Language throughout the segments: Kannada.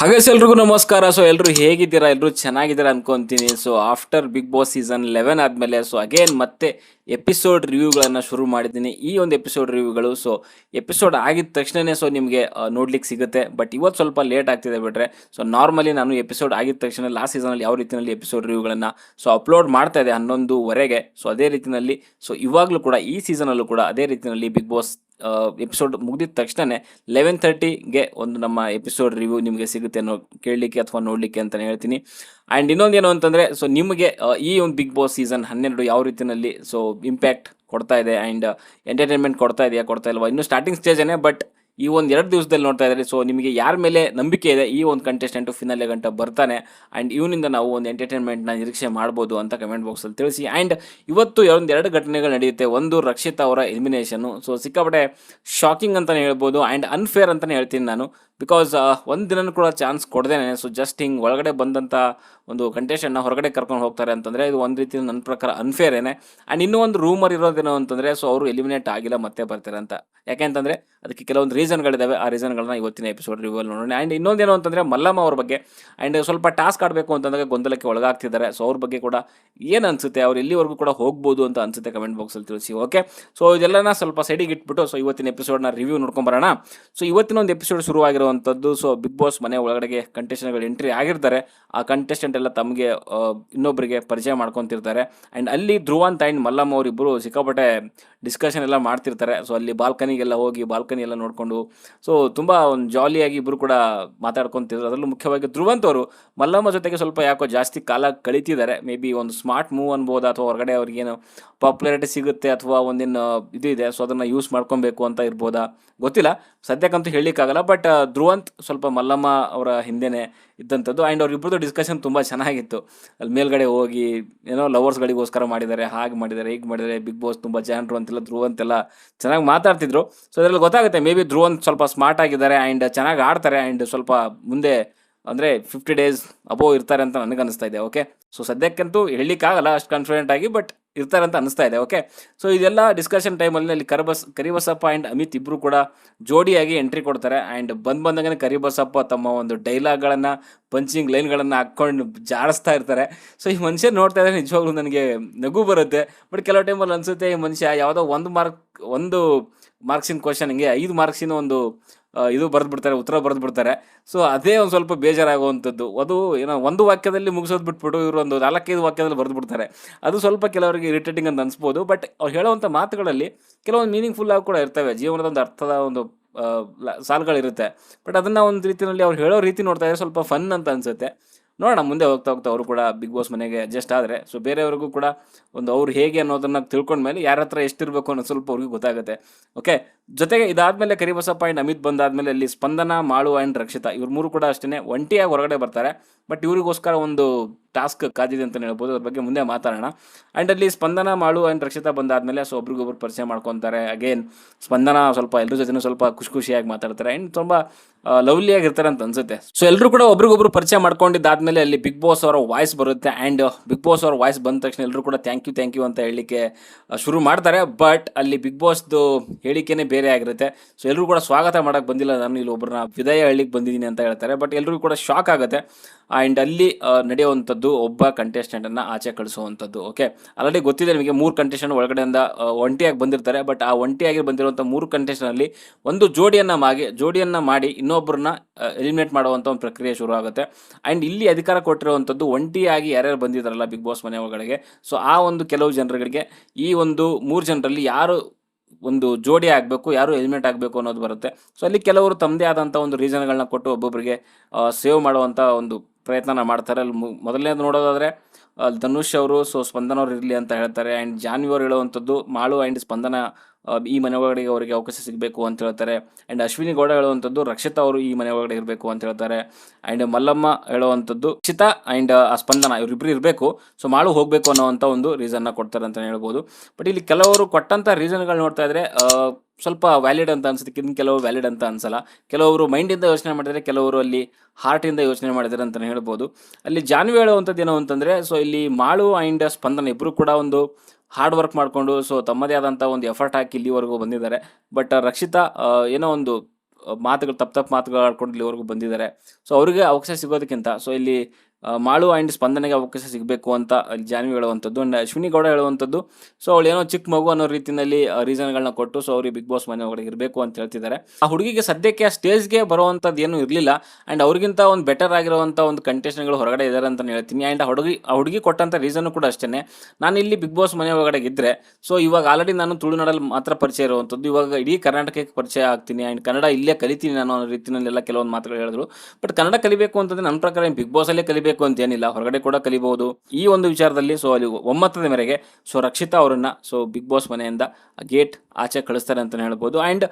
ಎಲ್ರಿಗೂ ನಮಸ್ಕಾರ. ಎಲ್ಲರೂ ಹೇಗಿದ್ದೀರಾ? ಎಲ್ಲರೂ ಚೆನ್ನಾಗಿದ್ದೀರಾ ಅನ್ಕೊಂತೀನಿ. ಆಫ್ಟರ್ ಬಿಗ್ ಬಾಸ್ ಸೀಸನ್ 11 ಆದಮೇಲೆ ಅಗೇನ್ ಮತ್ತೆ ಎಪಿಸೋಡ್ ರಿವ್ಯೂಗಳನ್ನು ಶುರು ಮಾಡಿದ್ದೀನಿ. ಈ ಒಂದು ಎಪಿಸೋಡ್ ರಿವ್ಯೂಗಳು ಎಪಿಸೋಡ್ ಆಗಿದ ತಕ್ಷಣನೇ ನಿಮಗೆ ನೋಡ್ಲಿಕ್ಕೆ ಸಿಗುತ್ತೆ. ಬಟ್ ಇವತ್ತು ಸ್ವಲ್ಪ ಲೇಟ್ ಆಗ್ತಿದೆ ಬಿಟ್ರೆ. ನಾರ್ಮಲಿ ನಾನು ಎಪಿಸೋಡ್ ಆಗಿದ ತಕ್ಷಣ ಲಾಸ್ಟ್ ಸೀಸನಲ್ಲಿ ಯಾವ ರೀತಿಯಲ್ಲಿ ಎಪಿಸೋಡ್ ರಿವ್ಯೂಗಳನ್ನು ಅಪ್ಲೋಡ್ ಮಾಡ್ತಾ ಇದೆ 11:00ವರೆಗೆ. ಅದೇ ರೀತಿಯಲ್ಲಿ ಇವಾಗಲೂ ಕೂಡ ಈ ಸೀಸನಲ್ಲೂ ಕೂಡ ಅದೇ ರೀತಿಯಲ್ಲಿ ಬಿಗ್ ಬಾಸ್ ಎಪಿಸೋಡ್ ಮುಗಿದ ತಕ್ಷಣ 11:30ಗೆ ಒಂದು ನಮ್ಮ ಎಪಿಸೋಡ್ ರಿವ್ಯೂ ನಿಮಗೆ ಸಿಗುತ್ತೆ ಕೇಳಲಿಕ್ಕೆ ಅಥವಾ ನೋಡಲಿಕ್ಕೆ ಅಂತಲೇ ಹೇಳ್ತೀನಿ. ಆ್ಯಂಡ್ ಇನ್ನೊಂದೇನು ಅಂತಂದರೆ ನಿಮಗೆ ಈ ಒಂದು ಬಿಗ್ ಬಾಸ್ ಸೀಸನ್ 12 ಯಾವ ರೀತಿಯಲ್ಲಿ ಇಂಪ್ಯಾಕ್ಟ್ ಕೊಡ್ತಾ ಇದೆ ಆ್ಯಂಡ್ ಎಂಟರ್ಟೈನ್ಮೆಂಟ್ ಕೊಡ್ತಾ ಇದೆಯಾ ಕೊಡ್ತಾ ಇಲ್ವಾ, ಇನ್ನೂ ಸ್ಟಾರ್ಟಿಂಗ್ ಸ್ಟೇಜೇ. ಬಟ್ ಈ ಒಂದು 2 ದಿವಸದಲ್ಲಿ ನೋಡ್ತಾ ಇದ್ದಾರೆ. ನಿಮಗೆ ಯಾರ ಮೇಲೆ ನಂಬಿಕೆ ಇದೆ ಈ ಒಂದು ಕಂಟೆಸ್ಟೆಂಟು ಫಿನಾಲೆ ಗಂಟ ಬರ್ತಾನೆ ಆ್ಯಂಡ್ ಇವನಿಂದ ನಾವು ಒಂದು ಎಂಟರ್ಟೈನ್ಮೆಂಟ್ನ ನಿರೀಕ್ಷೆ ಮಾಡ್ಬೋದು ಅಂತ ಕಮೆಂಟ್ ಬಾಕ್ಸಲ್ಲಿ ತಿಳಿಸಿ. ಆ್ಯಂಡ್ ಇವತ್ತು ಎರಡು ಘಟನೆಗಳು ನಡೆಯುತ್ತೆ. ಒಂದು ರಕ್ಷಿತಾ ಅವರ ಎಲಿಮಿನೇಷನು. ಸಿಕ್ಕಾಪಟ್ಟೆ ಶಾಕಿಂಗ್ ಅಂತಲೇ ಹೇಳ್ಬೋದು ಆ್ಯಂಡ್ ಅನ್ಫೇರ್ ಅಂತಲೇ ಹೇಳ್ತೀನಿ ನಾನು. ಬಿಕಾಸ್ ಒಂದು ದಿನ ಕೂಡ ಚಾನ್ಸ್ ಕೊಡ್ದೇನೆ ಜಸ್ಟ್ ಹಿಂಗೆ ಒಳಗಡೆ ಬಂದಂಥ ಒಂದು ಕಂಟೆಸ್ಟೆಂಟ್ನ ಹೊರಗಡೆ ಕರ್ಕೊಂಡು ಹೋಗ್ತಾರೆ ಅಂತಂದರೆ ಇದು ಒಂದು ರೀತಿ ನನ್ನ ಪ್ರಕಾರ ಅನ್ಫೇರೇನೆ. ಆ್ಯಂಡ್ ಇನ್ನೂ ಒಂದು ರೂಮರ್ ಇರೋದೇನೋ ಅಂತಂದರೆ ಅವರು ಎಲಿಮಿನೇಟ್ ಆಗಿಲ್ಲ ಮತ್ತೆ ಬರ್ತಾರೆ ಅಂತ. ಯಾಕೆಂತಂದರೆ ಅದಕ್ಕೆ ಕೆಲವೊಂದು ರೀಸನ್ಗಳಿದ್ದಾವೆ. ಆ ರೀಸನ್ಗಳನ್ನ ಇವತ್ತಿನ ಎಪಿಸೋಡ್ ರಿವ್ಯೂವಲ್ಲಿ ನೋಡೋಣ. ಆ್ಯಂಡ್ ಇನ್ನೊಂದೇನು ಅಂತಂದರೆ ಮಲ್ಲಮ್ಮ ಅವ್ರ ಬಗ್ಗೆ ಆ್ಯಂಡ್ ಸ್ವಲ್ಪ ಟಾಸ್ಕ್ ಆಡಬೇಕು ಅಂತಂದಾಗ ಗೊಂದಲಕ್ಕೆ ಒಳಗಾಗ್ತಿದ್ದಾರೆ. ಅವ್ರ ಬಗ್ಗೆ ಕೂಡ ಏನು ಅನಿಸುತ್ತೆ, ಅವ್ರು ಎಲ್ಲಿವರೆಗೂ ಕೂಡ ಹೋಗ್ಬೋದು ಅಂತ ಅನಿಸುತ್ತೆ ಕಮೆಂಟ್ ಬಾಕ್ಸಲ್ಲಿ ತಿಳಿಸಿ. ಓಕೆ, ಇದೆಲ್ಲನ ಸ್ವಲ್ಪ ಸೈಡಿಗೆ ಇಟ್ಬಿಟ್ಟು ಇವತ್ತಿನ ಎಪಿಸೋಡ್ನ ರಿವ್ಯೂ ನೋಡ್ಕೊಂಬರೋಣ. ಇವತ್ತಿನ ಒಂದು ಎಪಿಸೋಡ್ ಶುರುವಾಗಿರುವಂಥದ್ದು ಬಿಗ್ ಬಾಸ್ ಮನೆ ಒಳಗಡೆಗೆ ಕಂಟೆಸ್ಟೆಂಟ್ಗಳು ಎಂಟ್ರಿ ಆಗಿರ್ತಾರೆ. ಆ ಕಂಟೆಸ್ಟೆಂಟ್ ಎಲ್ಲ ತಮಗೆ ಇನ್ನೊಬ್ಬರಿಗೆ ಪರಿಚಯ ಮಾಡ್ಕೊತಿರ್ತಾರೆ. ಆ್ಯಂಡ್ ಅಲ್ಲಿ ಧ್ರುವಂತ್ ಆ್ಯಂಡ್ ಮಲ್ಲಮ್ಮ ಅವರಿಬ್ಬರು ಸಿಕ್ಕಾಪಟ್ಟೆ ಡಿಸ್ಕಷನ್ ಎಲ್ಲ ಮಾಡ್ತಿರ್ತಾರೆ. ಅಲ್ಲಿ ಬಾಲ್ಕನಿಗೆಲ್ಲ ಹೋಗಿ ಬಾಲ್ಕನಿ ಎಲ್ಲ ನೋಡಿಕೊಂಡು ತುಂಬ ಒಂದು ಜಾಲಿಯಾಗಿ ಇಬ್ಬರು ಕೂಡ ಮಾತಾಡ್ಕೊತಿದ್ರು. ಅದರಲ್ಲೂ ಮುಖ್ಯವಾಗಿ ಧ್ರುವಂತ್ ಅವರು ಮಲ್ಲಮ್ಮ ಜೊತೆಗೆ ಸ್ವಲ್ಪ ಯಾಕೋ ಜಾಸ್ತಿ ಕಾಲ ಕಳೀತಿದ್ದಾರೆ. ಮೇ ಬಿ ಒಂದು ಸ್ಮಾರ್ಟ್ ಮೂವ್ ಅನ್ಬೋದಾ, ಅಥವಾ ಹೊರಗಡೆ ಅವ್ರಿಗೇನು ಪಾಪ್ಯುಲಾರಿಟಿ ಸಿಗುತ್ತೆ ಅಥವಾ ಒಂದಿನ ಇದು ಇದೆ, ಅದನ್ನು ಯೂಸ್ ಮಾಡ್ಕೊಬೇಕು ಅಂತ ಇರ್ಬೋದಾ ಗೊತ್ತಿಲ್ಲ, ಸದ್ಯಕ್ಕಂತೂ ಹೇಳಲಿಕ್ಕಾಗಲ್ಲ. ಬಟ್ ಧ್ರುವಂತ್ ಸ್ವಲ್ಪ ಮಲ್ಲಮ್ಮ ಅವರ ಹಿಂದೆನೇ ಇದ್ದಂಥದ್ದು. ಆ್ಯಂಡ್ ಅವ್ರಿಬ್ಬರದ್ದು ಡಿಸ್ಕಷನ್ ತುಂಬ ಚೆನ್ನಾಗಿತ್ತು. ಅಲ್ಲಿ ಮೇಲ್ಗಡೆ ಹೋಗಿ ಏನೋ ಲವರ್ಸ್ಗಳಿಗೋಸ್ಕರ ಮಾಡಿದ್ದಾರೆ, ಹಾಗೆ ಮಾಡಿದ್ದಾರೆ, ಹೀಗೆ ಮಾಡಿದ್ದಾರೆ, ಬಿಗ್ ಬಾಸ್ ತುಂಬ ಜನರು ಅಂತೆಲ್ಲ ಧ್ರುವಂತೆಲ್ಲ ಚೆನ್ನಾಗಿ ಮಾತಾಡ್ತಿದ್ರು. ಅದರಲ್ಲಿ ಗೊತ್ತಾಗುತ್ತೆ ಮೇ ಬಿ ಧ್ರುವಂತ್ ಸ್ವಲ್ಪ ಸ್ಮಾರ್ಟ್ ಆಗಿದ್ದಾರೆ ಆ್ಯಂಡ್ ಚೆನ್ನಾಗಿ ಆಡ್ತಾರೆ ಆ್ಯಂಡ್ ಸ್ವಲ್ಪ ಮುಂದೆ ಅಂದರೆ 50 days ಅಬೋವ್ ಇರ್ತಾರೆ ಅಂತ ನನಗೆ ಅನಿಸ್ತಾ ಇದೆ. ಓಕೆ, ಸದ್ಯಕ್ಕಂತೂ ಹೇಳಲಿಕ್ಕಾಗಲ್ಲ ಅಷ್ಟು ಕಾನ್ಫಿಡೆಂಟ್ ಆಗಿ, ಬಟ್ ಇರ್ತಾರೆ ಅಂತ ಅನಿಸ್ತಾ ಇದೆ. ಓಕೆ, ಇದೆಲ್ಲ ಡಿಸ್ಕಷನ್ ಟೈಮಲ್ಲಿ ಅಲ್ಲಿ ಕರಿಬಸಪ್ಪ ಆ್ಯಂಡ್ ಅಮಿತ್ ಇಬ್ಬರು ಕೂಡ ಜೋಡಿಯಾಗಿ ಎಂಟ್ರಿ ಕೊಡ್ತಾರೆ. ಆ್ಯಂಡ್ ಬಂದಂಗೆ ಕರಿಬಸಪ್ಪ ತಮ್ಮ ಒಂದು ಡೈಲಾಗ್ಗಳನ್ನು ಪಂಚಿಂಗ್ ಲೈನ್ಗಳನ್ನು ಹಾಕ್ಕೊಂಡು ಜಾಡಿಸ್ತಾ ಇರ್ತಾರೆ. ಈ ಮನುಷ್ಯ ನೋಡ್ತಾ ಇದ್ದಾರೆ ನಿಜವಾಗ್ಲೂ ನನಗೆ ನಗು ಬರುತ್ತೆ. ಬಟ್ ಕೆಲವು ಟೈಮಲ್ಲಿ ಅನಿಸುತ್ತೆ ಈ ಮನುಷ್ಯ ಯಾವುದೋ ಒಂದು ಮಾರ್ಕ್ಸಿನ ಕ್ವಶನ್ ಹಿಂಗೆ 5 ಮಾರ್ಕ್ಸಿನ ಒಂದು ಇದು ಬರೆದ್ಬಿಡ್ತಾರೆ, ಉತ್ತರ ಬರೆದ್ಬಿಡ್ತಾರೆ. ಅದೇ ಒಂದು ಸ್ವಲ್ಪ ಬೇಜಾರಾಗುವಂಥದ್ದು. ಅದು ಏನೋ ಒಂದು ವಾಕ್ಯದಲ್ಲಿ ಮುಗಿಸೋದು ಬಿಟ್ಬಿಟ್ಟು ಇವರು ಒಂದು 4-5 ವಾಕ್ಯದಲ್ಲಿ ಬರೆದ್ಬಿಡ್ತಾರೆ. ಅದು ಸ್ವಲ್ಪ ಕೆಲವರಿಗೆ ಇರಿಟೇಟಿಂಗ್ ಅಂತ ಅನಿಸ್ಬೋದು. ಬಟ್ ಅವ್ರು ಹೇಳೋವಂಥ ಮಾತುಗಳಲ್ಲಿ ಕೆಲವೊಂದು ಮೀನಿಂಗ್ಫುಲ್ ಆಗಿ ಕೂಡ ಇರ್ತವೆ, ಜೀವನದ ಒಂದು ಅರ್ಥದ ಒಂದು ಸಾಲುಗಳಿರುತ್ತೆ. ಬಟ್ ಅದನ್ನು ಒಂದು ರೀತಿಯಲ್ಲಿ ಅವ್ರು ಹೇಳೋ ರೀತಿ ನೋಡ್ತಾ ಇದ್ರೆ ಸ್ವಲ್ಪ ಫನ್ ಅಂತ ಅನಿಸುತ್ತೆ. ನೋಡೋಣ, ಮುಂದೆ ಹೋಗ್ತಾ ಅವರು ಕೂಡ ಬಿಗ್ ಬಾಸ್ ಮನೆಗೆ ಅಡ್ಜಸ್ಟ್ ಆದರೆ ಬೇರೆಯವ್ರಿಗೂ ಕೂಡ ಒಂದು ಅವ್ರು ಹೇಗೆ ಅನ್ನೋದನ್ನು ತಿಳ್ಕೊಂಡ್ಮೇಲೆ ಯಾರ ಹತ್ರ ಎಷ್ಟಿರಬೇಕು ಅನ್ನೋದು ಸ್ವಲ್ಪ ಅವ್ರಿಗೆ ಗೊತ್ತಾಗುತ್ತೆ. ಓಕೆ, ಜೊತೆಗೆ ಇದಾದಮೇಲೆ ಕರಿಬಸಪ್ಪ ಆ್ಯಂಡ್ ಅಮಿತ್ ಬಂದಾದಮೇಲೆ ಅಲ್ಲಿ ಸ್ಪಂದನ, ಮಾಳು ಆ್ಯಂಡ್ ರಕ್ಷಿತಾ ಇವ್ರು ಮೂರು ಕೂಡ ಅಷ್ಟೇ ಒಂಟಿಯಾಗಿ ಹೊರಗಡೆ ಬರ್ತಾರೆ. ಬಟ್ ಇವರಿಗೋಸ್ಕರ ಒಂದು ಟಾಸ್ಕ್ ಕಾದಿದೆ ಅಂತಲೇ ಹೇಳ್ಬೋದು. ಅದ್ರ ಬಗ್ಗೆ ಮುಂದೆ ಮಾತಾಡೋಣ. ಆ್ಯಂಡ್ ಅಲ್ಲಿ ಸ್ಪಂದನ, ಮಾಳು ಆ್ಯಂಡ್ ರಕ್ಷಿತಾ ಬಂದಾದಮೇಲೆ ಒಬ್ರಿಗೊಬ್ರು ಪರಿಚಯ ಮಾಡ್ಕೊತಾರೆ. ಅಗೇನ್ ಸ್ಪಂದನ ಸ್ವಲ್ಪ ಎಲ್ಲರ ಜೊತೆ ಸ್ವಲ್ಪ ಖುಷಿಯಾಗಿ ಮಾತಾಡ್ತಾರೆ ಆ್ಯಂಡ್ ತುಂಬ ಲವ್ಲಿಯಾಗಿರ್ತಾರೆ ಅಂತ ಅನ್ಸುತ್ತೆ. ಎಲ್ಲರೂ ಕೂಡ ಒಬ್ರಿಗೊಬ್ರು ಪರಿಚಯ ಮಾಡ್ಕೊಂಡಿದ್ದಾದ್ಮೇಲೆ ಅಲ್ಲಿ ಬಿಗ್ ಬಾಸ್ ಅವರ ವಾಯ್ಸ್ ಬರುತ್ತೆ. ಆ್ಯಂಡ್ ಬಿಗ್ ಬಾಸ್ ಅವರ ವಾಯ್ಸ್ ಬಂದ ತಕ್ಷಣ ಎಲ್ಲರೂ ಕೂಡ ಥ್ಯಾಂಕ್ ಯು ಅಂತ ಹೇಳಲಿಕ್ಕೆ ಶುರು ಮಾಡ್ತಾರೆ. ಬಟ್ ಅಲ್ಲಿ ಬಿಗ್ ಬಾಸ್ದು ಹೇಳಿಕೆನೇ ಬೇರೆ ಆಗಿರುತ್ತೆ. ಎಲ್ಲರೂ ಕೂಡ ಸ್ವಾಗತ ಮಾಡೋಕ್ಕೆ ಬಂದಿಲ್ಲ, ನಾನು ಇಲ್ಲಿ ಒಬ್ಬರನ್ನ ವಿದಾಯ ಹೇಳಲಿಕ್ಕೆ ಬಂದಿದ್ದೀನಿ ಅಂತ ಹೇಳ್ತಾರೆ. ಬಟ್ ಎಲ್ಲರಿಗೂ ಕೂಡ ಶಾಕ್ ಆಗುತ್ತೆ. ಆ್ಯಂಡ್ ಅಲ್ಲಿ ನಡೆಯುವಂಥದ್ದು ಒಬ್ಬ ಕಂಟೆಸ್ಟೆಂಟನ್ನು ಆಚೆ ಕಳಿಸುವಂಥದ್ದು. ಓಕೆ, ಆಲ್ರೆಡಿ ಗೊತ್ತಿದೆ ನಿಮಗೆ 3 ಕಂಟೆಸ್ಟೆಂಟ್ ಒಳಗಡೆಯಿಂದ ಒಂಟಿಯಾಗಿ ಬಂದಿರ್ತಾರೆ. ಬಟ್ ಆ ಒಂಟಿಯಾಗಿ ಬಂದಿರುವಂಥ 3 ಕಂಟೆಸ್ಟೆಂಟಲ್ಲಿ ಒಂದು ಜೋಡಿಯನ್ನು ಮಾಡಿ ಇನ್ನೊಬ್ಬರನ್ನ ಎಲಿಮಿನೇಟ್ ಮಾಡುವಂಥ ಒಂದು ಪ್ರಕ್ರಿಯೆ ಶುರು ಆಗುತ್ತೆ. ಆ್ಯಂಡ್ ಇಲ್ಲಿ ಅಧಿಕಾರ ಕೊಟ್ಟಿರುವಂಥದ್ದು ಒಂಟಿಯಾಗಿ ಯಾರ್ಯಾರು ಬಂದಿದ್ದಾರಲ್ಲ ಬಿಗ್ ಬಾಸ್ ಮನೆ ಒಳಗಡೆಗೆ, ಆ ಒಂದು ಕೆಲವು ಜನರುಗಳಿಗೆ ಈ ಒಂದು 3 ಜನರಲ್ಲಿ ಯಾರು ಒಂದು ಜೋಡಿ ಆಗಬೇಕು, ಯಾರು ಎಲಿಮಿನೇಟ್ ಆಗಬೇಕು ಅನ್ನೋದು ಬರುತ್ತೆ. ಅಲ್ಲಿ ಕೆಲವರು ತಮ್ಮದೇ ಆದಂಥ ಒಂದು ರೀಸನ್ಗಳನ್ನ ಕೊಟ್ಟು ಒಬ್ಬೊಬ್ಬರಿಗೆ ಸೇವ್ ಮಾಡುವಂಥ ಒಂದು ಪ್ರಯತ್ನ ಮಾಡ್ತಾರೆ. ಅಲ್ಲಿ ಮೊದಲನೇದು ನೋಡೋದಾದರೆ ಧನುಷ್ ಅವರು ಸ್ಪಂದನ ಅವ್ರು ಇರಲಿ ಅಂತ ಹೇಳ್ತಾರೆ. ಆ್ಯಂಡ್ ಜಾನ್ವಿ ಅವರು ಹೇಳುವಂಥದ್ದು ಮಾಳು ಆ್ಯಂಡ್ ಸ್ಪಂದನ ಈ ಮನೆ ಒಳಗಡೆ ಅವರಿಗೆ ಅವಕಾಶ ಸಿಗಬೇಕು ಅಂತ ಹೇಳ್ತಾರೆ. ಆ್ಯಂಡ್ ಅಶ್ವಿನಿ ಗೌಡ ಹೇಳುವಂಥದ್ದು ರಕ್ಷಿತಾ ಅವರು ಈ ಮನೆ ಒಳಗಡೆ ಇರಬೇಕು ಅಂತ ಹೇಳ್ತಾರೆ. ಆ್ಯಂಡ್ ಮಲ್ಲಮ್ಮ ಹೇಳುವಂಥದ್ದು ರಕ್ಷಿತಾ ಆ್ಯಂಡ್ ಸ್ಪಂದನ ಇವರಿಬ್ಬರು ಇರಬೇಕು, ಮಾಳು ಹೋಗಬೇಕು ಅನ್ನೋವಂಥ ಒಂದು ರೀಸನ್ನ ಕೊಡ್ತಾರೆ ಅಂತಲೇ ಹೇಳ್ಬೋದು. ಬಟ್ ಇಲ್ಲಿ ಕೆಲವರು ಕೊಟ್ಟಂಥ ರೀಸನ್ಗಳು ನೋಡ್ತಾ ಇದ್ರೆ ಸ್ವಲ್ಪ ವ್ಯಾಲಿಡ್ ಅಂತ ಅನ್ಸುತ್ತೆ, ಕೆಲವರು ವ್ಯಾಲಿಡ್ ಅಂತ ಅನ್ಸಲ್ಲ. ಕೆಲವರು ಮೈಂಡಿಂದ ಯೋಚನೆ ಮಾಡಿದರೆ, ಕೆಲವರು ಅಲ್ಲಿ ಹಾರ್ಟಿಂದ ಯೋಚನೆ ಮಾಡಿದ್ದಾರೆ ಅಂತಲೇ ಹೇಳ್ಬೋದು. ಅಲ್ಲಿ ಜಾನ್ವಿ ಹೇಳುವಂಥದ್ದು ಏನೋ ಅಂತಂದರೆ ಇಲ್ಲಿ ಮಾಳು ಆ್ಯಂಡ್ ಸ್ಪಂದನ ಇಬ್ಬರು ಕೂಡ ಒಂದು ಹಾರ್ಡ್ ವರ್ಕ್ ಮಾಡಿಕೊಂಡು ತಮ್ಮದೇ ಆದಂಥ ಒಂದು ಎಫರ್ಟ್ ಹಾಕಿ ಇಲ್ಲಿವರೆಗೂ ಬಂದಿದ್ದಾರೆ. ಬಟ್ ರಕ್ಷಿತಾ ಏನೋ ಒಂದು ಮಾತುಗಳು ತಪ್ಪು ಮಾತುಗಳು ಆಡ್ಕೊಂಡು ಇಲ್ಲಿವರೆಗೂ ಬಂದಿದ್ದಾರೆ. ಸೊ ಅವರಿಗೆ ಅವಕಾಶ ಸಿಗೋದಕ್ಕಿಂತ ಸೊ ಇಲ್ಲಿ ಮಾಳು ಆ್ಯಂಡ್ ಸ್ಪಂದನೆಗೆ ಅವಕಾಶ ಸಿಗಬೇಕು ಅಂತ ಅಲ್ಲಿ ಜಾನ್ವಿ ಹೇಳುವಂಥದ್ದು. ಆ್ಯಂಡ್ ಅಶ್ವಿನಿ ಗೌಡ ಹೇಳುವಂಥದ್ದು ಸೊ ಅವಳು ಏನೋ ಚಿಕ್ಕ ಮಗು ಅನ್ನೋ ರೀತಿಯಲ್ಲಿ ರೀಸನ್ಗಳನ್ನ ಕೊಟ್ಟು ಸೊ ಅವ್ರಿಗೆ ಬಿಗ್ ಬಾಸ್ ಮನೆ ಒಳಗೆ ಇರಬೇಕು ಅಂತ ಹೇಳ್ತಿದ್ದಾರೆ. ಆ ಹುಡುಗಿಗೆ ಸದ್ಯಕ್ಕೆ ಆ ಸ್ಟೇಜ್ಗೆ ಬರುವಂಥದ್ದು ಏನೂ ಇರಲಿಲ್ಲ. ಆ್ಯಂಡ್ ಅವ್ರಿಗಿಂತ ಒಂದು ಬೆಟರ್ ಆಗಿರುವಂಥ ಒಂದು ಕಂಟೆಸ್ಟೆಂಟ್ಗಳು ಹೊರಗಡೆ ಇದ್ದಾರೆ ಅಂತ ಹೇಳ್ತೀನಿ. ಆ್ಯಂಡ್ ಆ ಹುಡುಗಿ ಕೊಟ್ಟಂಥ ರೀಸನ್ನು ಕೂಡ ಅಷ್ಟೇ, ನಾನು ಇಲ್ಲಿ ಬಿಗ್ ಬಾಸ್ ಮನೆ ಒಳಗಡೆ ಇದ್ದರೆ ಸೊ ಇವಾಗ ಆಲ್ರೆಡಿ ನಾನು ತುಳುನಾಡಲ್ಲಿ ಮಾತ್ರ ಪರಿಚಯ ಇರುವಂಥದ್ದು, ಇವಾಗ ಇಡೀ ಕರ್ನಾಟಕಕ್ಕೆ ಪರಿಚಯ ಆಗ್ತೀನಿ ಆ್ಯಂಡ್ ಕನ್ನಡ ಇಲ್ಲೇ ಕಲಿತೀನಿ ನಾನು ಅನ್ನೋ ರೀತಿಯಲ್ಲೆಲ್ಲ ಕೆಲವೊಂದು ಮಾತುಗಳು ಹೇಳಿದ್ರು. ಬಟ್ ಕನ್ನಡ ಕಲಿಬೇಕು ಅಂತಂದರೆ ನನ್ನ ಪ್ರಕಾರ ಬಿಗ್ ಬಾಸಲ್ಲೇ ಕಲಿಬೇಕು ಅಂತ ಏನಿಲ್ಲ, ಹೊರಗಡೆ ಕೂಡ ಕಲಿಬಹುದು ಈ ಒಂದು ವಿಚಾರದಲ್ಲಿ. ಸೊ ಅಲ್ಲಿ ಒಮ್ಮತದ ಮೇರೆಗೆ ಸೊ ರಕ್ಷಿತಾ ಅವರನ್ನ ಸೊ ಬಿಗ್ ಬಾಸ್ ಮನೆಯಿಂದ ಗೇಟ್ ಆಚೆ ಕಳಿಸ್ತಾರೆ ಅಂತ ಹೇಳ್ಬೋದು. ಆ್ಯಂಡ್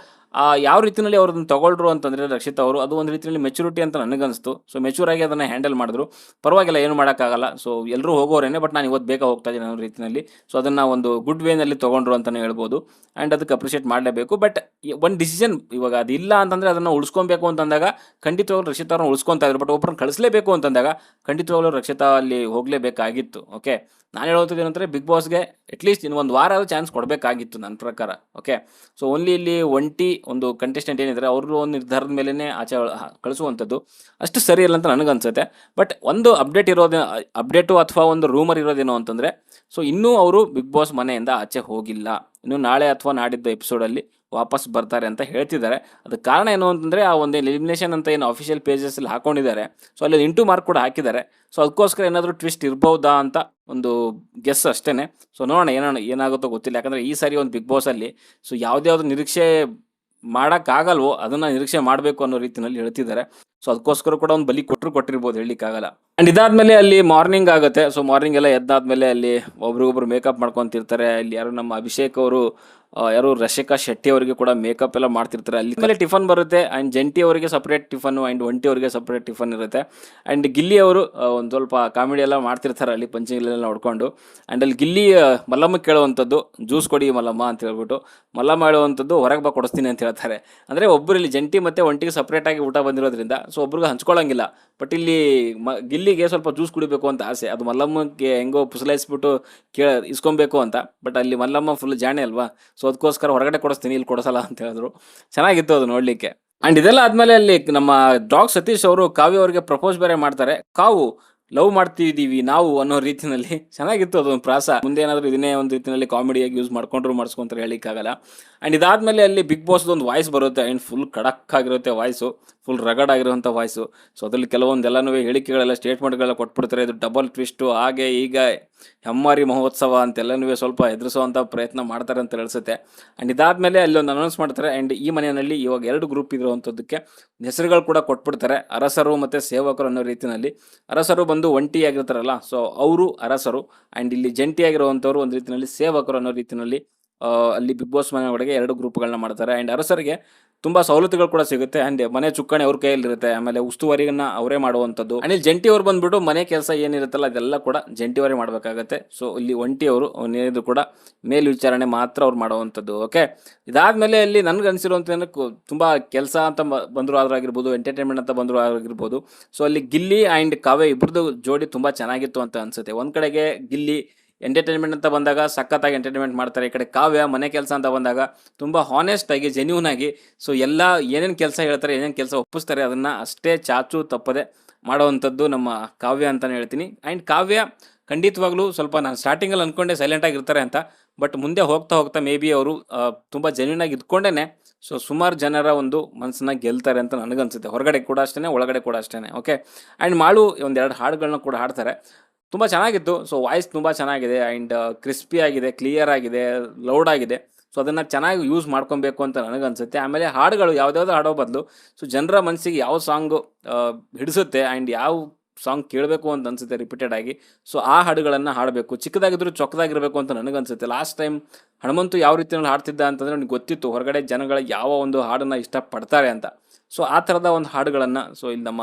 ಯಾವ ರೀತಿಯಲ್ಲಿ ಅವ್ರನ್ನ ತಗೊಳ್ರು ಅಂತಂದರೆ ರಕ್ಷಿತಾ ಅವರು ಅದು ಒಂದು ರೀತಿಯಲ್ಲಿ ಮೆಚುರಿಟಿ ಅಂತ ನನಗನ್ನಿಸ್ತು. ಸೊ ಮೆಚೂರ್ ಆಗಿ ಅದನ್ನು ಹ್ಯಾಂಡಲ್ ಮಾಡಿದ್ರು. ಪರವಾಗಿಲ್ಲ, ಏನು ಮಾಡೋಕ್ಕಾಗಲ್ಲ, ಸೊ ಎಲ್ಲರೂ ಹೋಗೋರೇನೆ, ಬಟ್ ನಾನು ಇವತ್ತು ಬೇಗ ಹೋಗ್ತಾ ಇದ್ದೀನಿ ಅನ್ನೋ ರೀತಿಯಲ್ಲಿ ಸೊ ಅದನ್ನು ಒಂದು ಗುಡ್ ವೇನಲ್ಲಿ ತೊಗೊಂಡ್ರು ಅಂತಲೇ ಹೇಳ್ಬೋದು. ಆ್ಯಂಡ್ ಅದಕ್ಕೆ ಅಪ್ರಿಷಿಯೇಟ್ ಮಾಡಲೇಬೇಕು. ಬಟ್ ಒಂದು ಡಿಸಿಷನ್ ಇವಾಗ ಅದಿಲ್ಲ ಅಂತಂದರೆ ಅದನ್ನು ಉಳಿಸ್ಕೊಬೇಕು ಅಂತಂದಾಗ ಖಂಡಿತವಾಗ್ಲೂ ರಕ್ಷಿತಾ ಅವ್ರನ್ನ ಉಳಿಸ್ಕೊತಾ ಇದ್ರು. ಬಟ್ ಒಬ್ಬರನ್ನ ಕಳಿಸ್ಲೇಬೇಕು ಅಂತಂದಾಗ ಖಂಡಿತವಾಗ್ಲೂ ರಕ್ಷಿತಾ ಅಲ್ಲಿ ಹೋಗಲೇಬೇಕಾಗಿತ್ತು. ಓಕೆ, ನಾನು ಹೇಳೋದು ಏನಂದರೆ ಬಿಗ್ ಬಾಸ್ಗೆ ಅಟ್ಲೀಸ್ಟ್ ಇನ್ನು ಒಂದು ವಾರ ಚಾನ್ಸ್ ಕೊಡಬೇಕಾಗಿತ್ತು ನನ್ನ ಪ್ರಕಾರ. ಓಕೆ, ಸೊ ಓನ್ಲಿ ಇಲ್ಲಿ ಒಂಟಿ ಒಂದು ಕಂಟೆಸ್ಟೆಂಟ್ ಏನಿದ್ದಾರೆ ಅವರು ಒಂದು ನಿರ್ಧಾರದ ಮೇಲೇ ಆಚೆ ಕಳಿಸುವಂಥದ್ದು ಅಷ್ಟು ಸರಿ ಇಲ್ಲ ಅಂತ ನನಗನ್ಸುತ್ತೆ. ಬಟ್ ಒಂದು ಅಪ್ಡೇಟು ಅಥವಾ ಒಂದು ರೂಮರ್ ಇರೋದೇನು ಅಂತಂದರೆ ಸೊ ಇನ್ನೂ ಅವರು ಬಿಗ್ ಬಾಸ್ ಮನೆಯಿಂದ ಆಚೆ ಹೋಗಿಲ್ಲ, ಇನ್ನು ನಾಳೆ ಅಥವಾ ನಾಡಿದ್ದು ಎಪಿಸೋಡಲ್ಲಿ ವಾಪಸ್ ಬರ್ತಾರೆ ಅಂತ ಹೇಳ್ತಿದ್ದಾರೆ. ಅದಕ್ಕೆ ಕಾರಣ ಏನು ಅಂತಂದರೆ ಆ ಒಂದು ಎಲಿಮಿನೇಷನ್ ಅಂತ ಏನು ಅಫಿಷಿಯಲ್ ಪೇಜಸಲ್ಲಿ ಹಾಕೊಂಡಿದ್ದಾರೆ ಸೊ ಅಲ್ಲಿ ಇಂಟು ಮಾರ್ಕ್ ಕೂಡ ಹಾಕಿದ್ದಾರೆ. ಸೊ ಅದಕ್ಕೋಸ್ಕರ ಏನಾದರೂ ಟ್ವಿಸ್ಟ್ ಇರ್ಬೋದಾ ಅಂತ ಒಂದು ಗೆಸ್ ಅಷ್ಟೇ. ಸೊ ನೋಡೋಣ ಏನಾಗುತ್ತೋ ಗೊತ್ತಿಲ್ಲ. ಯಾಕಂದರೆ ಈ ಸಾರಿ ಒಂದು ಬಿಗ್ ಬಾಸಲ್ಲಿ ಸೊ ಯಾವುದ್ಯಾವುದು ನಿರೀಕ್ಷೆ ಮಾಡೋಕ್ಕಾಗಲ್ವೋ ಅದನ್ನು ನಿರೀಕ್ಷೆ ಮಾಡಬೇಕು ಅನ್ನೋ ರೀತಿಯಲ್ಲಿ ಹೇಳ್ತಿದ್ದಾರೆ. ಸೊ ಅದಕ್ಕೋಸ್ಕರ ಕೂಡ ಒಂದು ಬಲಿ ಕೊಟ್ಟಿರ್ಬೋದು, ಹೇಳಲಿಕ್ಕಾಗಲ್ಲ. ಆ್ಯಂಡ್ ಇದಾದಮೇಲೆ ಅಲ್ಲಿ ಮಾರ್ನಿಂಗ್ ಆಗುತ್ತೆ. ಸೊ ಮಾರ್ನಿಂಗ್ ಎಲ್ಲ ಎದ್ದಾದ್ಮೇಲೆ ಅಲ್ಲಿ ಒಬ್ರಿಗೊಬ್ರು ಮೇಕಪ್ ಮಾಡ್ಕೊತಿರ್ತಾರೆ. ಇಲ್ಲಿ ಯಾರು ನಮ್ಮ ಅಭಿಷೇಕ್ ಅವರು ಯಾರು ರಶಿಕಾ ಶೆಟ್ಟಿ ಅವರಿಗೆ ಕೂಡ ಮೇಕಪ್ ಎಲ್ಲ ಮಾಡ್ತಿರ್ತಾರೆ. ಅಲ್ಲಿ ಮೇಲೆ ಟಿಫನ್ ಬರುತ್ತೆ. ಆ್ಯಂಡ್ ಜಂಟಿ ಅವರಿಗೆ ಸಪ್ರೇಟ್ ಟಿಫನ್ನು ಆ್ಯಂಡ್ ಒಂಟಿ ಅವರಿಗೆ ಸಪ್ರೇಟ್ ಟಿಫನ್ ಇರುತ್ತೆ. ಆ್ಯಂಡ್ ಗಿಲ್ಲಿ ಅವರು ಒಂದು ಸ್ವಲ್ಪ ಕಾಮಿಡಿ ಎಲ್ಲ ಮಾಡ್ತಿರ್ತಾರೆ ಅಲ್ಲಿ ಪಂಚಿಂಗ್ಲೆಲ್ಲ ಹೊಡ್ಕೊಂಡು. ಆ್ಯಂಡ್ ಅಲ್ಲಿ ಗಿಲ್ಲಿ ಮಲ್ಲಮ್ಮ ಕೇಳುವಂಥದ್ದು ಜ್ಯೂಸ್ ಕೊಡಿ ಮಲ್ಲಮ್ಮ ಅಂತ ಹೇಳ್ಬಿಟ್ಟು, ಮಲ್ಲಮ್ಮ ಹೇಳುವಂಥದ್ದು ಹೊರಗೆ ಬಾ ಕೊಡಿಸ್ತೀನಿ ಅಂತ ಹೇಳ್ತಾರೆ. ಅಂದರೆ ಒಬ್ಬರು ಇಲ್ಲಿ ಜಂಟಿ ಮತ್ತು ಒಂಟಿಗೆ ಸಪ್ರೇಟಾಗಿ ಊಟ ಬಂದಿರೋದ್ರಿಂದ ಸೊ ಒಬ್ರಿಗೆ ಹಂಚ್ಕೊಳ್ಳೋಂಗಿಲ್ಲ. ಬಟ್ ಇಲ್ಲಿ ಗಿಲ್ಲಿಗೆ ಸ್ವಲ್ಪ ಜ್ಯೂಸ್ ಕುಡಿಬೇಕು ಅಂತ ಆಸೆ, ಅದು ಮಲ್ಲಮ್ಮಗೆ ಹೆಂಗೋ ಪುಸಲಾಯಿಸ್ಬಿಟ್ಟು ಇಸ್ಕೊಬೇಕು ಅಂತ. ಬಟ್ ಅಲ್ಲಿ ಮಲ್ಲಮ್ಮ ಫುಲ್ ಜಾಣೆ ಅಲ್ವಾ, ಸೊ ಅದಕ್ಕೋಸ್ಕರ ಹೊರಗಡೆ ಕೊಡಿಸ್ತೀನಿ, ಇಲ್ಲಿ ಕೊಡಿಸಲ್ಲ ಅಂತ ಹೇಳಿದ್ರು. ಚೆನ್ನಾಗಿತ್ತು ಅದು ನೋಡಲಿಕ್ಕೆ. ಆ್ಯಂಡ್ ಇದೆಲ್ಲ ಆದಮೇಲೆ ಅಲ್ಲಿ ನಮ್ಮ ಡಾಗ್ ಸತೀಶ್ ಅವರು ಕಾವ್ಯ ಅವರಿಗೆ ಪ್ರಪೋಸ್ ಬೇರೆ ಮಾಡ್ತಾರೆ. ಕಾವು ಲವ್ ಮಾಡ್ತಿದ್ದೀವಿ ನಾವು ಅನ್ನೋ ರೀತಿಯಲ್ಲಿ ಚೆನ್ನಾಗಿತ್ತು ಅದೊಂದು ಪ್ರಾಸ. ಮುಂದೆ ಏನಾದರೂ ಇದನ್ನೇ ಒಂದು ರೀತಿಯಲ್ಲಿ ಕಾಮಿಡಿಯಾಗಿ ಯೂಸ್ ಮಾಡ್ಕೊಂತಾರೆ, ಹೇಳಿಕ್ಕಾಗಲ್ಲ. ಆ್ಯಂಡ್ ಇದಾದಮೇಲೆ ಅಲ್ಲಿ ಬಿಗ್ ಬಾಸ್ದು ಒಂದು ವಾಯ್ಸ್ ಬರುತ್ತೆ. ಆ್ಯಂಡ್ ಫುಲ್ ಖಡಕ್ ಆಗಿರುತ್ತೆ ವಾಯ್ಸು, ಫುಲ್ ರಗಡ್ ಆಗಿರುವಂಥ ವಾಯ್ಸು. ಸೊ ಅದರಲ್ಲಿ ಕೆಲವೊಂದೆಲ್ಲನೂ ಹೇಳಿಕೆಗಳೆಲ್ಲ ಸ್ಟೇಟ್ಮೆಂಟ್ಗಳೆಲ್ಲ ಕೊಟ್ಬಿಡ್ತಾರೆ. ಇದು ಡಬಲ್ ಟ್ವಿಸ್ಟು, ಹಾಗೆ ಈಗ ಹೆಮ್ಮಾರಿ ಮಹೋತ್ಸವ ಅಂತೆಲ್ಲನೂ ಸ್ವಲ್ಪ ಎದುರಿಸುವಂಥ ಪ್ರಯತ್ನ ಮಾಡ್ತಾರೆ ಅಂತ ಅನಿಸುತ್ತೆ. ಆ್ಯಂಡ್ ಇದಾದಮೇಲೆ ಅಲ್ಲಿ ಒಂದು ಅನೌನ್ಸ್ ಮಾಡ್ತಾರೆ. ಆ್ಯಂಡ್ ಈ ಮನೆಯಲ್ಲಿ ಇವಾಗ 2 ಗ್ರೂಪ್ ಇರುವಂಥದ್ದಕ್ಕೆ ಹೆಸರುಗಳು ಕೂಡ ಕೊಟ್ಬಿಡ್ತಾರೆ, ಅರಸರು ಮತ್ತು ಸೇವಕರು ಅನ್ನೋ ರೀತಿಯಲ್ಲಿ. ಅರಸರು ಬಂದು ಒಂಟಿ ಆಗಿರ್ತಾರಲ್ಲ, ಸೊ ಅವರು ಅರಸರು. ಆ್ಯಂಡ್ ಇಲ್ಲಿ ಜಂಟಿಯಾಗಿರುವಂಥವ್ರು ಒಂದು ರೀತಿಯಲ್ಲಿ ಸೇವಕರು ಅನ್ನೋ ರೀತಿಯಲ್ಲಿ ಅಲ್ಲಿ ಬಿಗ್ ಬಾಸ್ ಮನೆ ಒಳಗೆ 2 ಗ್ರೂಪ್ಗಳನ್ನ ಮಾಡ್ತಾರೆ. ಆ್ಯಂಡ್ ಅರಸರಿಗೆ ತುಂಬ ಸವಲತ್ತುಗಳು ಕೂಡ ಸಿಗುತ್ತೆ. ಆ್ಯಂಡ್ ಮನೆ ಚುಕ್ಕಾಣಿ ಅವ್ರ ಕೈಯಲ್ಲಿರುತ್ತೆ. ಆಮೇಲೆ ಉಸ್ತುವಾರಿಯನ್ನ ಅವರೇ ಮಾಡುವಂಥದ್ದು. ಆ್ಯಂಡ್ ಇಲ್ಲಿ ಜಂಟಿಯವರು ಬಂದ್ಬಿಟ್ಟು ಮನೆ ಕೆಲಸ ಏನಿರುತ್ತಲ್ಲ ಅದೆಲ್ಲ ಕೂಡ ಜಂಟಿಯವರೇ ಮಾಡಬೇಕಾಗತ್ತೆ. ಸೊ ಇಲ್ಲಿ ಒಂಟಿಯವರು ಏನಿದ್ರು ಕೂಡ ಮೇಲ್ವಿಚಾರಣೆ ಮಾತ್ರ ಅವ್ರು ಮಾಡುವಂಥದ್ದು. ಓಕೆ, ಇದಾದಮೇಲೆ ಅಲ್ಲಿ ನನಗೆ ಅನಿಸಿರುವಂಥ ತುಂಬ ಕೆಲಸ ಅಂತ ಬಂದರೂ ಆಗಿರ್ಬೋದು, ಎಂಟರ್ಟೈನ್ಮೆಂಟ್ ಅಂತ ಬಂದರೂ ಆಗಿರ್ಬೋದು. ಸೊ ಅಲ್ಲಿ ಗಿಲ್ಲಿ ಆ್ಯಂಡ್ ಕಾವ್ಯ ಇಬ್ಬರದು ಜೋಡಿ ತುಂಬ ಚೆನ್ನಾಗಿತ್ತು ಅಂತ ಅನಿಸುತ್ತೆ. ಒಂದು ಕಡೆಗೆ ಗಿಲ್ಲಿ ಎಂಟರ್ಟೈನ್ಮೆಂಟ್ ಅಂತ ಬಂದಾಗ ಸಖತ್ತಾಗಿ ಎಂಟರ್ಟೈನ್ಮೆಂಟ್ ಮಾಡ್ತಾರೆ. ಈ ಕಡೆ ಕಾವ್ಯ ಮನೆ ಕೆಲಸ ಅಂತ ಬಂದಾಗ ತುಂಬ ಹಾನೆಸ್ಟಾಗಿ ಜೆನ್ಯೂನ್ ಆಗಿ ಸೊ ಎಲ್ಲ ಏನೇನು ಕೆಲಸ ಹೇಳ್ತಾರೆ, ಏನೇನು ಕೆಲಸ ಒಪ್ಪಿಸ್ತಾರೆ ಅದನ್ನು ಅಷ್ಟೇ ಚಾಚು ತಪ್ಪದೆ ಮಾಡೋವಂಥದ್ದು ನಮ್ಮ ಕಾವ್ಯ ಅಂತಲೇ ಹೇಳ್ತೀನಿ. ಆ್ಯಂಡ್ ಕಾವ್ಯ ಖಂಡಿತವಾಗ್ಲೂ ಸ್ವಲ್ಪ ನಾನು ಸ್ಟಾರ್ಟಿಂಗಲ್ಲಿ ಅಂದ್ಕೊಂಡೆ ಸೈಲೆಂಟಾಗಿರ್ತಾರೆ ಅಂತ, ಬಟ್ ಮುಂದೆ ಹೋಗ್ತಾ ಮೇ ಬಿ ಅವರು ತುಂಬ ಜೆನ್ಯೂನ್ ಆಗಿ ಇದ್ಕೊಂಡೇ ಸೊ ಸುಮಾರು ಜನರ ಒಂದು ಮನಸ್ಸನ್ನ ಗೆಲ್ತಾರೆ ಅಂತ ನನಗನ್ಸುತ್ತೆ. ಹೊರಗಡೆ ಕೂಡ ಅಷ್ಟೇ, ಒಳಗಡೆ ಕೂಡ ಅಷ್ಟೇ. ಓಕೆ, ಆ್ಯಂಡ್ ಮಾಳು 1-2 ಹಾಡುಗಳನ್ನ ಕೂಡ ಹಾಡ್ತಾರೆ. ತುಂಬ ಚೆನ್ನಾಗಿತ್ತು. ಸೊ ವಾಯ್ಸ್ ತುಂಬ ಚೆನ್ನಾಗಿದೆ. ಆ್ಯಂಡ್ ಕ್ರಿಸ್ಪಿ ಆಗಿದೆ, ಕ್ಲಿಯರ್ ಆಗಿದೆ, ಲೌಡ್ ಆಗಿದೆ. ಸೊ ಅದನ್ನು ಚೆನ್ನಾಗಿ ಯೂಸ್ ಮಾಡ್ಕೊಬೇಕು ಅಂತ ನನಗನ್ಸುತ್ತೆ. ಆಮೇಲೆ ಹಾಡುಗಳು ಯಾವುದ್ಯಾವುದು ಹಾಡೋ ಬದಲು ಸೊ ಜನರ ಮನಸ್ಸಿಗೆ ಯಾವ ಸಾಂಗು ಹಿಡಿಸುತ್ತೆ ಆ್ಯಂಡ್ ಯಾವ ಸಾಂಗ್ ಕೇಳಬೇಕು ಅಂತ ಅನಿಸುತ್ತೆ ರಿಪೀಟೆಡ್ ಆಗಿ, ಸೊ ಆ ಹಾಡುಗಳನ್ನು ಹಾಡಬೇಕು. ಚಿಕ್ಕದಾಗಿದ್ದರೂ ಚೊಕ್ಕದಾಗಿರಬೇಕು ಅಂತ ನನಗನ್ಸುತ್ತೆ. ಲಾಸ್ಟ್ ಟೈಮ್ ಹನುಮಂತು ಯಾವ ರೀತಿಯಲ್ಲಿ ಹಾಡ್ತಿದ್ದ ಅಂತಂದರೆ ನನಗೆ ಗೊತ್ತಿತ್ತು ಹೊರಗಡೆ ಜನಗಳ ಯಾವ ಒಂದು ಹಾಡನ್ನು ಇಷ್ಟಪಡ್ತಾರೆ ಅಂತ. ಸೊ ಆ ಥರದ ಒಂದು ಹಾಡುಗಳನ್ನು ಸೊ ಇಲ್ಲಿ ನಮ್ಮ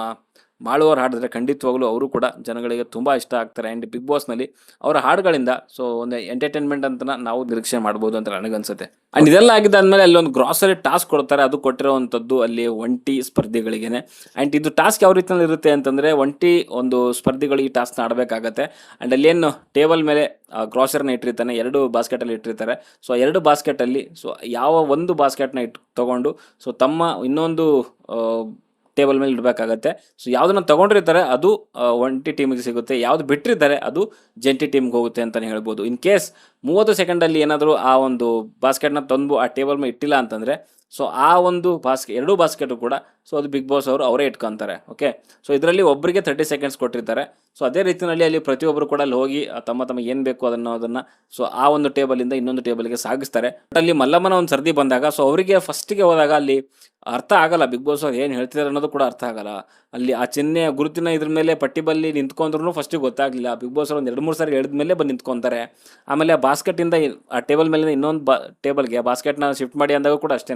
ಮಾಳುವರು ಹಾಡಿದ್ರೆ ಖಂಡಿತವಾಗ್ಲೂ ಅವರು ಕೂಡ ಜನಗಳಿಗೆ ತುಂಬ ಇಷ್ಟ ಆಗ್ತಾರೆ. ಆ್ಯಂಡ್ ಬಿಗ್ ಬಾಸ್ನಲ್ಲಿ ಅವರ ಹಾಡುಗಳಿಂದ ಸೊ ಒಂದು ಎಂಟರ್ಟೈನ್ಮೆಂಟ್ ಅಂತ ನಾವು ನಿರೀಕ್ಷೆ ಮಾಡ್ಬೋದು ಅಂತ ನನಗನ್ಸುತ್ತೆ. ಆ್ಯಂಡ್ ಇದೆಲ್ಲ ಆಗಿದ್ದಾದ್ಮೇಲೆ ಅಲ್ಲಿ ಒಂದು ಗ್ರಾಸರಿ ಟಾಸ್ಕ್ ಕೊಡ್ತಾರೆ. ಅದು ಕೊಟ್ಟಿರೋವಂಥದ್ದು ಅಲ್ಲಿ ಒಂಟಿ ಸ್ಪರ್ಧಿಗಳಿಗೇನೆ. ಆ್ಯಂಡ್ ಇದು ಟಾಸ್ಕ್ ಯಾವ ರೀತಿಯಲ್ಲಿ ಇರುತ್ತೆ ಅಂತಂದರೆ, ಒಂಟಿ ಒಂದು ಸ್ಪರ್ಧಿಗಳು ಈ ಟಾಸ್ಕ್ನ ಆಡಬೇಕಾಗತ್ತೆ. ಆ್ಯಂಡ್ ಅಲ್ಲೇನು ಟೇಬಲ್ ಮೇಲೆ ಗ್ರಾಸರಿನ ಇಟ್ಟಿರ್ತಾನೆ, 2 ಬಾಸ್ಕೆಟಲ್ಲಿ ಇಟ್ಟಿರ್ತಾರೆ. ಸೊ 2 ಬಾಸ್ಕೆಟಲ್ಲಿ ಸೊ ಯಾವ ಒಂದು ಬಾಸ್ಕೆಟ್ನ ತೊಗೊಂಡು ಸೊ ತಮ್ಮ ಇನ್ನೊಂದು ಟೇಬಲ್ ಮೇಲೆ ಇಡಬೇಕಾಗತ್ತೆ. ಸೊ ಯಾವುದನ್ನ ತೊಗೊಂಡಿರ್ತಾರೆ ಅದು ಒಂಟಿ ಟೀಮಿಗೆ ಸಿಗುತ್ತೆ, ಯಾವುದು ಬಿಟ್ಟಿರ್ತಾರೆ ಅದು ಜಂಟಿ ಟೀಮ್ಗೆ ಹೋಗುತ್ತೆ ಅಂತಲೇ ಹೇಳ್ಬೋದು. ಇನ್ ಕೇಸ್ 30 ಸೆಕೆಂಡಲ್ಲಿ ಏನಾದರೂ ಆ ಒಂದು ಬಾಸ್ಕೆಟ್ನ ತಂದು ಆ ಟೇಬಲ್ ಮೇಲೆ ಇಟ್ಟಿಲ್ಲ ಅಂತಂದರೆ ಸೊ ಆ ಒಂದು ಎರಡೂ ಬಾಸ್ಕೆಟು ಕೂಡ ಸೊ ಅದು ಬಿಗ್ ಬಾಸ್ ಅವರು ಅವರೇ ಇಟ್ಕೊತಾರೆ. ಓಕೆ, ಸೊ ಇದರಲ್ಲಿ ಒಬ್ಬರಿಗೆ 30 ಸೆಕೆಂಡ್ಸ್ ಕೊಟ್ಟಿರ್ತಾರೆ. ಸೊ ಅದೇ ರೀತಿಯಲ್ಲಿ ಅಲ್ಲಿ ಪ್ರತಿಯೊಬ್ಬರು ಕೂಡ ಅಲ್ಲಿ ಹೋಗಿ ತಮ್ಮ ಏನು ಬೇಕು ಅದನ್ನು ಸೊ ಆ ಒಂದು ಟೇಬಲಿಂದ ಇನ್ನೊಂದು ಟೇಬಲ್ಗೆ ಸಾಗಿಸ್ತಾರೆ. ಬಟ್ ಅಲ್ಲಿ ಮಲ್ಲಮ್ಮನ ಒಂದು ಸರ್ದಿ ಬಂದಾಗ ಸೊ ಅವರಿಗೆ ಫಸ್ಟಿಗೆ ಹೋದಾಗ ಅಲ್ಲಿ ಅರ್ಥ ಆಗಲ್ಲ, ಬಿಗ್ ಬಾಸ್ ಅವ್ರು ಏನು ಹೇಳ್ತಿದ್ದಾರೆ ಅನ್ನೋದು ಕೂಡ ಅರ್ಥ ಆಗಲ್ಲ. ಅಲ್ಲಿ ಆ ಚಿಹ್ನೆ ಗುರುತಿನ ಇದ್ರ ಮೇಲೆ ಪಟ್ಟಿ ಬಲ್ಲಿ ನಿಂತ್ಕೊಂಡ್ರು ಫಸ್ಟಿಗೆ ಗೊತ್ತಾಗಲಿಲ್ಲ. ಬಿಗ್ ಬಾಸ್ ಅವ್ರು ಒಂದು 2-3 ಸಾರಿ ಹೇಳಿದ ಮೇಲೆ ಬಂದು ನಿಂತ್ಕೊತಾರೆ. ಆಮೇಲೆ ಆ ಬಾಸ್ಕೆಟಿಂದ ಆ ಟೇಬಲ್ ಮೇಲೆ ಇನ್ನೊಂದು ಟೇಬಲ್ಗೆ ಬಾಸ್ಕೆಟ್ನ ಶಿಫ್ಟ್ ಮಾಡಿ ಅಂದಾಗ ಕೂಡ ಅಷ್ಟೇ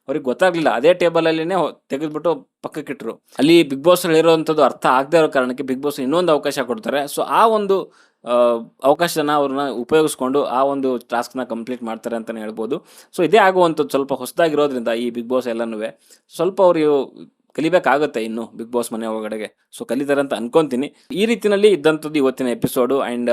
ಅವ್ರಿಗೆ ಗೊತ್ತಾಗಲಿಲ್ಲ. ಅದೇ ಟೇಬಲಲ್ಲಿನೇ ತೆಗೆದುಬಿಟ್ಟು ಪಕ್ಕಕ್ಕಿಟ್ಟರು. ಅಲ್ಲಿ ಬಿಗ್ ಬಾಸ್ ಹೇಳಿರೋವಂಥದ್ದು ಅರ್ಥ ಆಗದೆ ಇರೋ ಕಾರಣಕ್ಕೆ ಬಿಗ್ ಬಾಸ್ ಇನ್ನೊಂದು ಅವಕಾಶ ಕೊಡ್ತಾರೆ. ಸೊ ಆ ಒಂದು ಅವಕಾಶನ ಅವ್ರನ್ನ ಉಪಯೋಗಿಸ್ಕೊಂಡು ಆ ಒಂದು ಟಾಸ್ಕ್ನ ಕಂಪ್ಲೀಟ್ ಮಾಡ್ತಾರೆ ಅಂತಲೇ ಹೇಳ್ಬೋದು. ಸೊ ಇದೇ ಆಗುವಂಥದ್ದು ಸ್ವಲ್ಪ ಹೊಸದಾಗಿರೋದ್ರಿಂದ ಈ ಬಿಗ್ ಬಾಸ್ ಎಲ್ಲನೂ ಸ್ವಲ್ಪ ಅವರು ಕಲಿಬೇಕಾಗುತ್ತೆ ಇನ್ನು ಬಿಗ್ ಬಾಸ್ ಮನೆ ಒಳಗಡೆಗೆ. ಸೊ ಕಲಿತಾರೆ ಅಂತ ಅನ್ಕೊತೀನಿ. ಈ ರೀತಿಯಲ್ಲಿ ಇದ್ದಂಥದ್ದು ಇವತ್ತಿನ ಎಪಿಸೋಡು. ಆ್ಯಂಡ್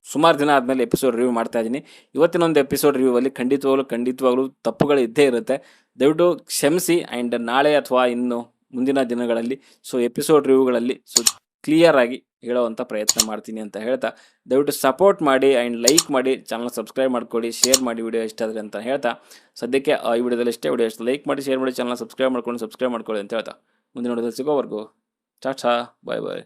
ಸುಮಾರು ದಿನ ಆದಮೇಲೆ ಎಪಿಸೋಡ್ ರಿವ್ಯೂ ಮಾಡ್ತಾ ಇದ್ದೀನಿ. ಇವತ್ತಿನ ಒಂದು ಎಪಿಸೋಡ್ ರಿವ್ಯೂವಲ್ಲಿ ಖಂಡಿತವಾಗ್ಲೂ ತಪ್ಪುಗಳು ಇದ್ದೇ ಇರುತ್ತೆ, ದಯವಿಟ್ಟು ಕ್ಷಮಿಸಿ. ಆ್ಯಂಡ್ ನಾಳೆ ಅಥವಾ ಇನ್ನು ಮುಂದಿನ ದಿನಗಳಲ್ಲಿ ಸೊ ಎಪಿಸೋಡ್ ರಿವ್ಯೂಗಳಲ್ಲಿ ಸೊ ಕ್ಲಿಯರ್ ಆಗಿ ಹೇಳೋವಂಥ ಪ್ರಯತ್ನ ಮಾಡ್ತೀನಿ ಅಂತ ಹೇಳ್ತಾ, ದಯವಿಟ್ಟು ಸಪೋರ್ಟ್ ಮಾಡಿ ಆ್ಯಂಡ್ ಲೈಕ್ ಮಾಡಿ, ಚಾನಲ್ ಸಬ್ಸ್ಕ್ರೈಬ್ ಮಾಡ್ಕೊಳ್ಳಿ, ಶೇರ್ ಮಾಡಿ ವಿಡಿಯೋ ಇಷ್ಟ ಆದರೆ ಅಂತ ಹೇಳ್ತಾ, ಸದ್ಯಕ್ಕೆ ಈ ವಿಡಿಯೋದಲ್ಲಿ ಇಷ್ಟೇ. ವಿಡಿಯೋ ಇಷ್ಟ ಲೈಕ್ ಮಾಡಿ, ಶೇರ್ ಮಾಡಿ, ಚಾನಲ್ ಸಬ್ಸ್ಕ್ರೈಬ್ ಮಾಡ್ಕೊಳ್ಳಿ ಅಂತ ಹೇಳ್ತಾ ಮುಂದಿನ ವಿಡಿಯೋದಲ್ಲಿ ಸಿಗೋವರೆಗೂ ಟಾಟಾ, ಬಾಯ್ ಬಾಯ್.